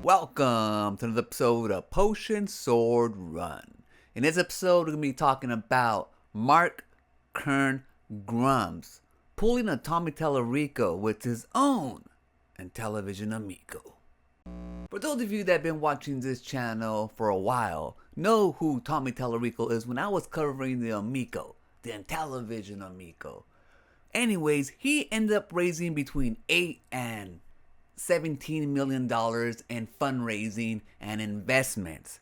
Welcome to another episode of Potion Sword Run. In this episode, we're going to be talking about Mark, Kern, Grummz pulling a Tallarico with his own Intellivision Amico. For those of you that have been watching this channel for a while, know who Tallarico is when I was covering the Amico, the Intellivision Amico. Anyways, he ended up raising between $8 and $17 million in fundraising and investments.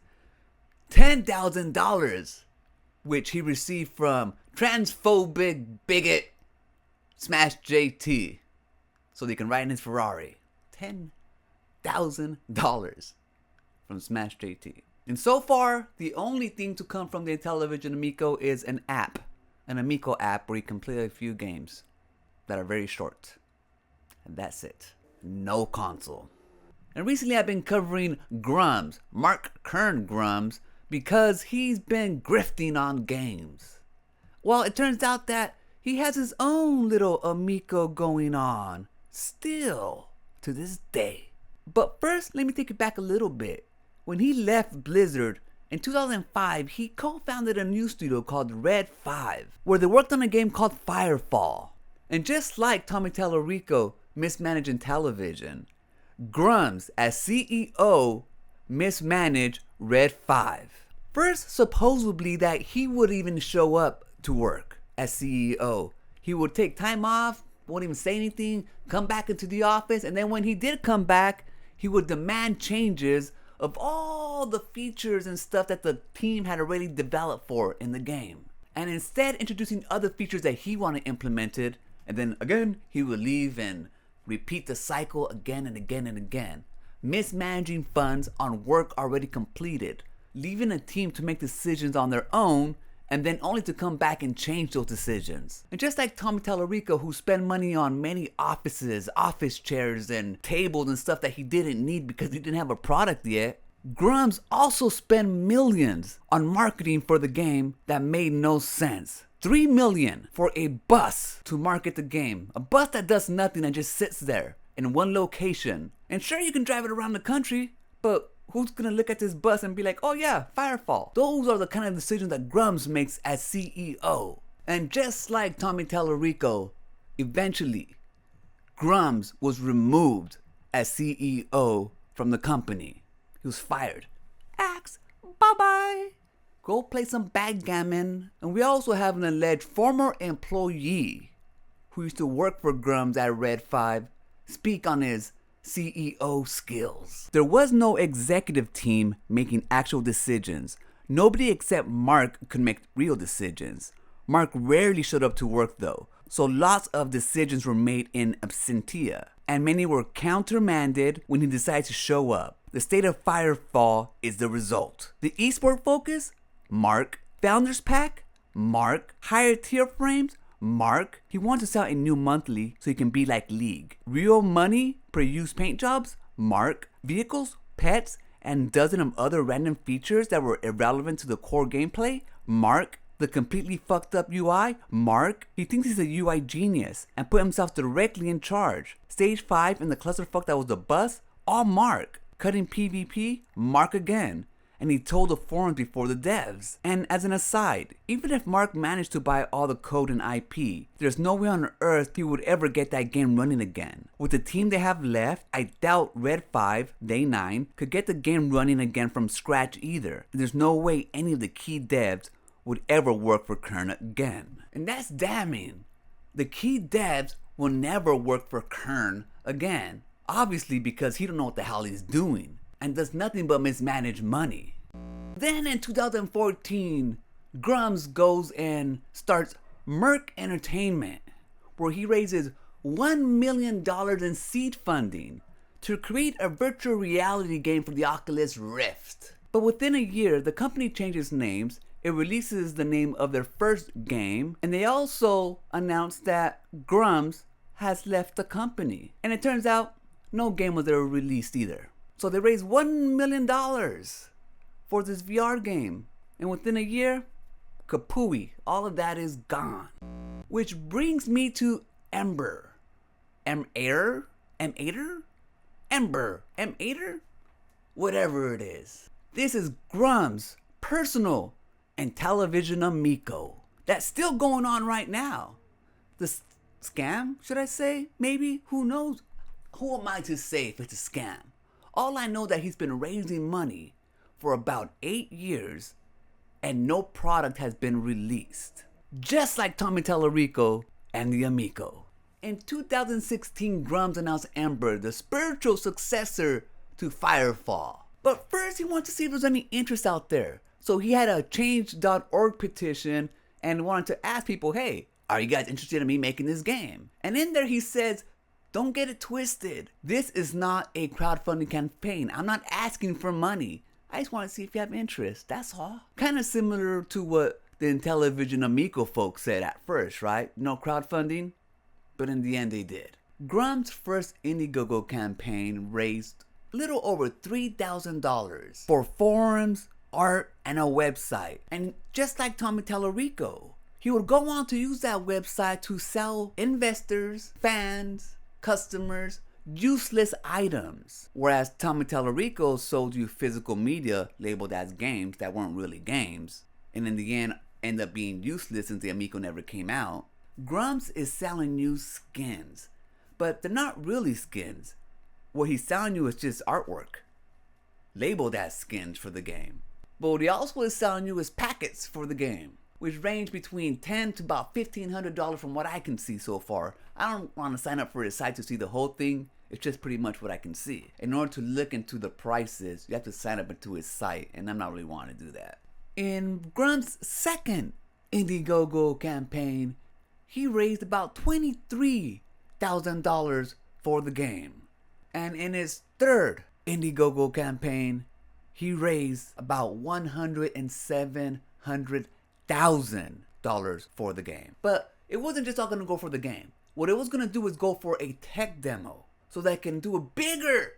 $10,000, which he received from transphobic bigot Smash JT, so they can ride in his Ferrari. $10,000 from Smash JT. And so far, the only thing to come from the Intellivision Amico is an app. An Amico app where you can play a few games that are very short. And that's it. No console. And recently I've been covering Grummz, Mark Kern Grummz, because he's been grifting on games. Well, it turns out that he has his own little Amico going on, still to this day. But first, let me take it back a little bit. When he left Blizzard in 2005, he co-founded a new studio called Red 5, where they worked on a game called Firefall. And just like Tallarico mismanaged Intellivision, Grummz, as CEO, mismanaged Red 5. First, supposedly that he would even show up to work as CEO. He would take time off, won't even say anything, come back into the office, and then when he did come back, he would demand changes of all the features and stuff that the team had already developed for in the game. And instead introducing other features that he wanted implemented, and then again, he would leave and repeat the cycle again and again and again, mismanaging funds on work already completed, leaving a team to make decisions on their own, and then only to come back and change those decisions. And just like Tallarico, who spent money on many offices, office chairs, and tables and stuff that he didn't need because he didn't have a product yet, Grummz also spent millions on marketing for the game that made no sense. $3 million for a bus to market the game. A bus that does nothing and just sits there in one location. And sure, you can drive it around the country, but who's gonna look at this bus and be like, oh yeah, Firefall? Those are the kind of decisions that Grummz makes as CEO. And just like Tallarico, eventually, Grummz was removed as CEO from the company. He was fired. Axe, bye-bye. Go play some backgammon. And we also have an alleged former employee who used to work for Grummz at Red 5 speak on his CEO skills. There was no executive team making actual decisions. Nobody except Mark could make real decisions. Mark rarely showed up to work though, so lots of decisions were made in absentia, and many were countermanded when he decided to show up. The state of Firefall is the result. The esport focus? Mark. Founders pack? Mark. Higher tier frames? Mark. He wants to sell a new monthly so he can be like League. Real money per use paint jobs? Mark. Vehicles, pets, and dozens of other random features that were irrelevant to the core gameplay? Mark. The completely fucked up UI? Mark. He thinks he's a UI genius and put himself directly in charge. Stage 5 and the clusterfuck that was the bus? All Mark. Cutting PvP? Mark again. And he told the forums before the devs. And as an aside, even if Mark managed to buy all the code and IP, there's no way on earth he would ever get that game running again. With the team they have left, I doubt Red 5, Day 9, could get the game running again from scratch either. There's no way any of the key devs would ever work for Kern again. And that's damning. The key devs will never work for Kern again. Obviously because he don't know what the hell he's doing and does nothing but mismanage money. Then in 2014, Grummz goes and starts Merc Entertainment, where he raises $1 million in seed funding to create a virtual reality game for the Oculus Rift. But within a year, the company changes names, it releases the name of their first game, and they also announced that Grummz has left the company. And it turns out, no game was ever released either. So they raised $1 million for this VR game. And within a year, kapooey, all of that is gone. Which brings me to Ember. Emb8r? Emb8r? Ember. Emb8r? whatever it is. This is Grummz' personal Intellivision Amico that's still going on right now. The scam, should I say? Maybe? Who knows? Who am I to say if it's a scam? All I know that he's been raising money for about 8 years and no product has been released. Just like Tommy Tallarico and the Amico. In 2016, Grummz announced Ember, the spiritual successor to Firefall. But first he wanted to see if there's any interest out there. So he had a change.org petition and wanted to ask people, hey, are you guys interested in me making this game? And in there he says, don't get it twisted. This is not a crowdfunding campaign. I'm not asking for money. I just want to see if you have interest, that's all. Kind of similar to what the Intellivision Amico folks said at first, right? No crowdfunding, but in the end they did. Grummz' first Indiegogo campaign raised a little over $3,000 for forums, art, and a website. And just like Tommy Tallarico, he would go on to use that website to sell investors, fans, customers, useless items. Whereas Tommy Tallarico sold you physical media labeled as games that weren't really games, and in the end end up being useless since the Amico never came out. Grummz is selling you skins, but they're not really skins. What he's selling you is just artwork labeled as skins for the game. But what he also is selling you is packets for the game, which range between $10 to about $1,500 from what I can see so far. I don't want to sign up for his site to see the whole thing. It's just pretty much what I can see. In order to look into the prices, you have to sign up into his site, and I'm not really wanting to do that. In Grummz' second Indiegogo campaign, he raised about $23,000 for the game. And in his third Indiegogo campaign, he raised about $107,000 for the game. But it wasn't just all going to go for the game. What it was going to do was go for a tech demo so they can do a bigger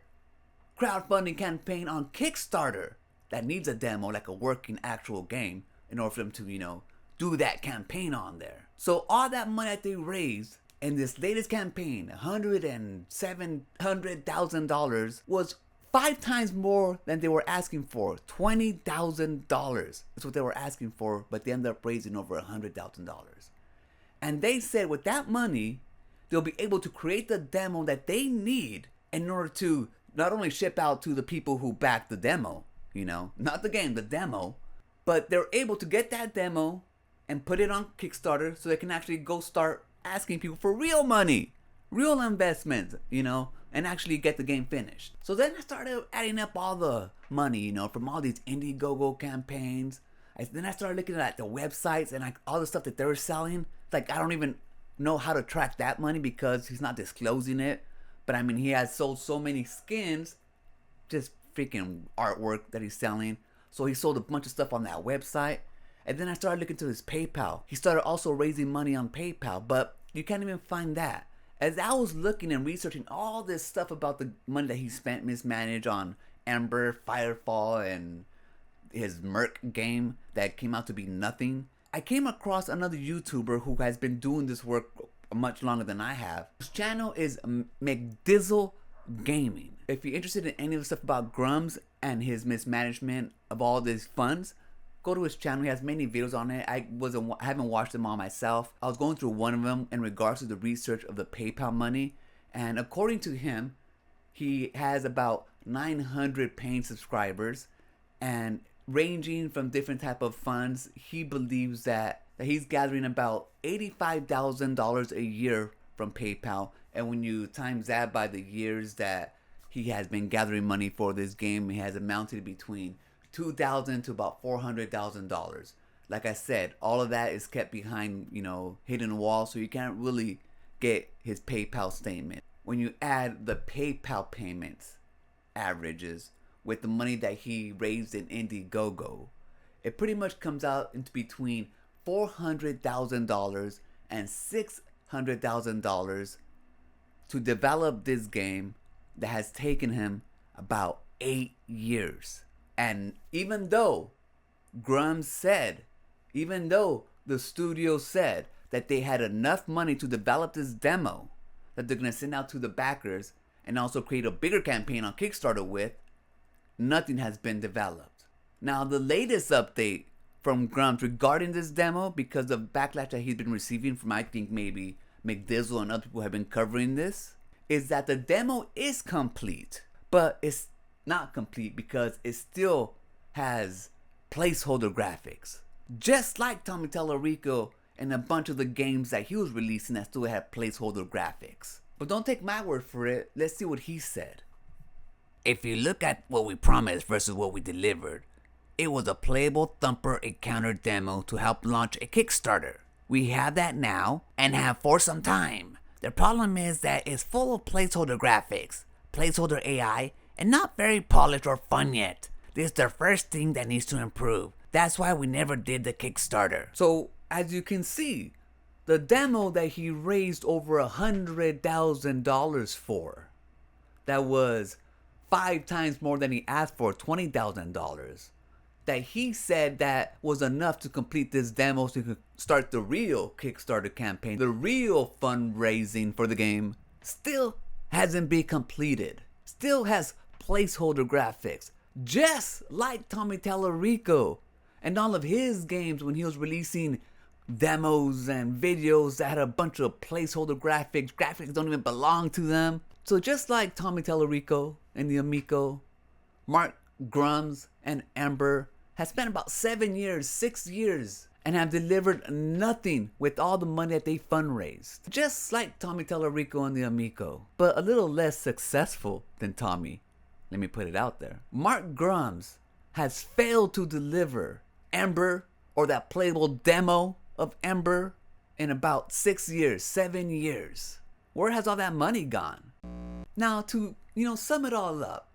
crowdfunding campaign on Kickstarter that needs a demo, like a working actual game, in order for them to, do that campaign on there. So all that money that they raised in this latest campaign, $107,000, was 5 times more than they were asking for. $20,000. That's what they were asking for, but they ended up raising over $100,000. And they said with that money, they'll be able to create the demo that they need in order to not only ship out to the people who backed the demo, not the game, the demo, but they're able to get that demo and put it on Kickstarter so they can actually go start asking people for real money, real investments, and actually get the game finished. So then I started adding up all the money, from all these Indiegogo campaigns. Then I started looking at the websites and all the stuff that they were selling. It's like I don't even know how to track that money because he's not disclosing it. But he has sold so many skins, just freaking artwork that he's selling. So he sold a bunch of stuff on that website. And then I started looking to his PayPal. He started also raising money on PayPal, but you can't even find that. As I was looking and researching all this stuff about the money that he spent mismanaged on Ember, Firefall, and his Merc game that came out to be nothing, I came across another YouTuber who has been doing this work much longer than I have. His channel is McDizzle Gaming. If you're interested in any of the stuff about Grummz and his mismanagement of all these funds, go to his channel. He has many videos on it. I haven't watched them all myself. I was going through one of them in regards to the research of the PayPal money, and according to him, he has about 900 paying subscribers, and ranging from different type of funds, he believes that he's gathering about $85,000 a year from PayPal. And when you times that by the years that he has been gathering money for this game, he has amounted between $2,000 to about $400,000. Like I said, all of that is kept behind, hidden walls, so you can't really get his PayPal statement. When you add the PayPal payments averages with the money that he raised in Indiegogo, it pretty much comes out into between $400,000 and $600,000 to develop this game that has taken him about 8 years. And even though Grummz said, even though the studio said that they had enough money to develop this demo that they're going to send out to the backers and also create a bigger campaign on Kickstarter with, nothing has been developed. Now, the latest update from Grummz regarding this demo, because of backlash that he's been receiving from, I think, maybe McDizzle and other people have been covering this, is that the demo is complete, but it's not complete because it still has placeholder graphics. Just like Tommy Tallarico and a bunch of the games that he was releasing that still had placeholder graphics. But don't take my word for it, let's see what he said. If you look at what we promised versus what we delivered, it was a playable thumper encounter demo to help launch a Kickstarter. We have that now and have for some time. The problem is that it's full of placeholder graphics, placeholder AI, and not very polished or fun yet. This is the first thing that needs to improve. That's why we never did the Kickstarter. So, as you can see, the demo that he raised over $100,000 for, that was 5 times more than he asked for, $20,000, that he said that was enough to complete this demo so he could start the real Kickstarter campaign, the real fundraising for the game, still hasn't been completed. Still has placeholder graphics, just like Tommy Tallarico and all of his games when he was releasing demos and videos that had a bunch of placeholder graphics. Graphics don't even belong to them. So just like Tommy Tallarico and the Amico, Mark Grummz and Ember has spent about 7 years, 6 years, and have delivered nothing with all the money that they fundraised. Just like Tommy Tallarico and the Amico, but a little less successful than Tommy. Let me put it out there. Mark Grummz has failed to deliver Ember, or that playable demo of Ember, in about 6 years, 7 years. Where has all that money gone? Now, to sum it all up,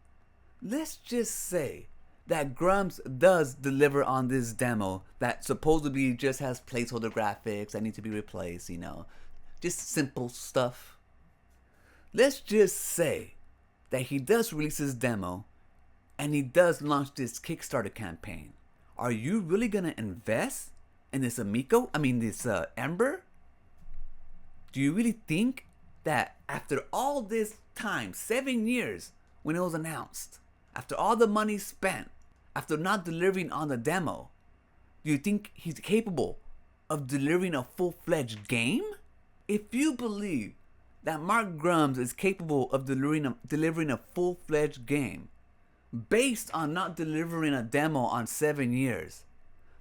let's just say that Grummz does deliver on this demo that supposedly just has placeholder graphics that need to be replaced, just simple stuff. Let's just say that he does release his demo and he does launch this Kickstarter campaign. Are you really gonna invest in this this Ember? Do you really think that after all this time, 7 years when it was announced, after all the money spent, after not delivering on the demo, do you think he's capable of delivering a full-fledged game? If you believe that Mark Grummz is capable of delivering a full-fledged game based on not delivering a demo on 7 years,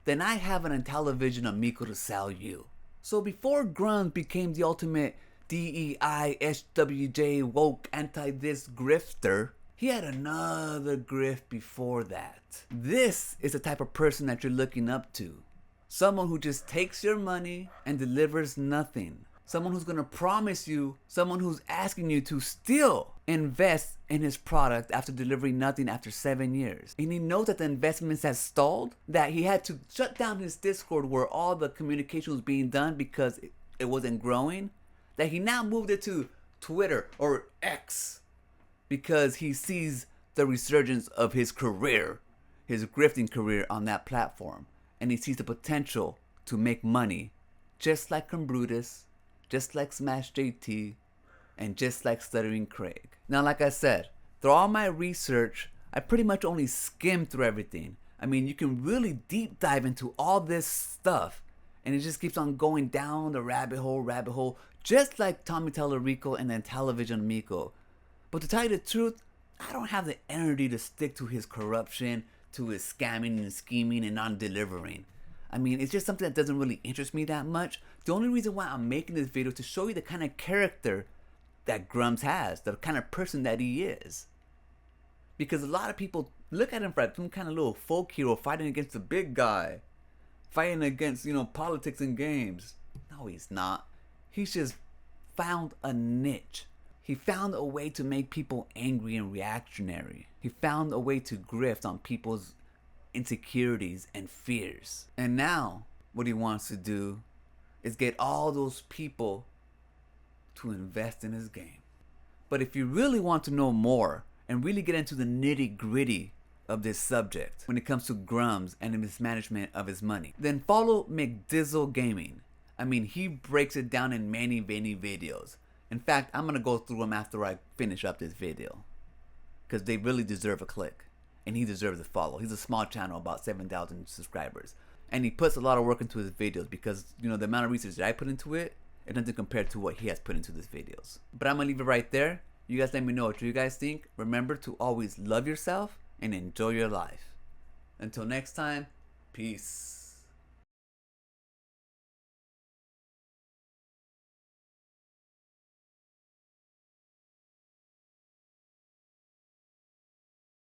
then I have an Intellivision Amico to sell you. So before Grummz became the ultimate DEI, SWJ, woke, anti-this grifter, he had another grift before that. This is the type of person that you're looking up to. Someone who just takes your money and delivers nothing. Someone who's gonna promise you, someone who's asking you to still invest in his product after delivering nothing after 7 years. And he knows that the investments has stalled, that he had to shut down his Discord where all the communication was being done because it wasn't growing, that he now moved it to Twitter or X because he sees the resurgence of his career, his grifting career on that platform. And he sees the potential to make money, just like Brutus, just like Smash JT, and just like Stuttering Craig. Now, like I said, through all my research, I pretty much only skimmed through everything. You can really deep dive into all this stuff, and it just keeps on going down the rabbit hole, just like Tommy Tallarico and the Intellivision Amico. But to tell you the truth, I don't have the energy to stick to his corruption, to his scamming and scheming and non-delivering. It's just something that doesn't really interest me that much. The only reason why I'm making this video is to show you the kind of character that Grummz has, the kind of person that he is. Because a lot of people look at him for some kind of little folk hero fighting against the big guy, fighting against, politics and games. No, he's not. He's just found a niche. He found a way to make people angry and reactionary. He found a way to grift on people's insecurities and fears. And now, what he wants to do is get all those people to invest in his game. But if you really want to know more and really get into the nitty-gritty of this subject when it comes to Grummz and the mismanagement of his money, then follow McDizzle Gaming. He breaks it down in many videos. In fact, I'm gonna go through them after I finish up this video, because they really deserve a click. and he deserves a follow. He's a small channel, about 7,000 subscribers, and he puts a lot of work into his videos because, you know, the amount of research that I put into it, it doesn't compare to what he has put into his videos. But I'm gonna leave it right there. You guys let me know what you guys think. Remember to always love yourself and enjoy your life. Until next time, peace.